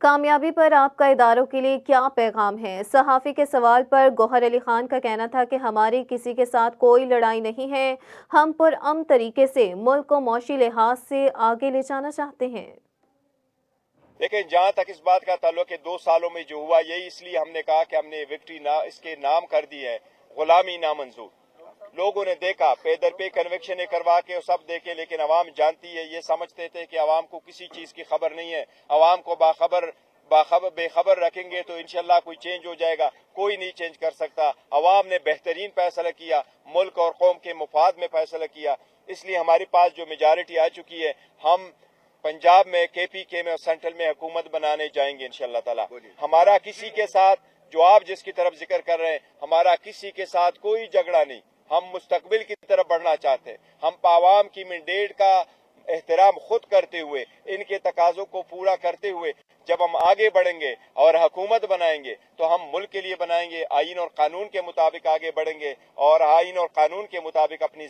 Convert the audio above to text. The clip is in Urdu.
کامیابی پر آپ کا اداروں کے لیے کیا پیغام ہے؟ صحافی کے سوال پر گوہر علی خان کا کہنا تھا کہ ہماری کسی کے ساتھ کوئی لڑائی نہیں ہے، ہم پرامن طریقے سے ملک کو معاشی لحاظ سے آگے لے جانا چاہتے ہیں۔ لیکن جہاں تک اس بات کا تعلق ہے 2 سالوں میں جو ہوا یہی اس لیے ہم نے کہا کہ ہم نے وکٹری اس کے نام کر دی ہے غلامی نامنظور۔ لوگوں نے دیکھا پے در پے کنوکشنیں کروا کے سب دیکھے، لیکن عوام جانتی ہے، یہ سمجھتے تھے کہ عوام کو کسی چیز کی خبر نہیں ہے، عوام کو بے خبر رکھیں گے تو انشاءاللہ کوئی چینج ہو جائے گا، کوئی نہیں چینج کر سکتا۔ عوام نے بہترین فیصلہ کیا، ملک اور قوم کے مفاد میں فیصلہ کیا، اس لیے ہمارے پاس جو میجارٹی آ چکی ہے، ہم پنجاب میں KPK میں اور سینٹرل میں حکومت بنانے جائیں گے انشاءاللہ تعالی۔ ہمارا کسی کے ساتھ، جو آپ جس کی طرف ذکر کر رہے ہیں، ہمارا کسی کے ساتھ کوئی جھگڑا نہیں، ہم مستقبل کی طرف بڑھنا چاہتے ہیں۔ ہم عوام کی مینڈیٹ کا احترام خود کرتے ہوئے، ان کے تقاضوں کو پورا کرتے ہوئے جب ہم آگے بڑھیں گے اور حکومت بنائیں گے تو ہم ملک کے لیے بنائیں گے، آئین اور قانون کے مطابق آگے بڑھیں گے اور آئین اور قانون کے مطابق اپنی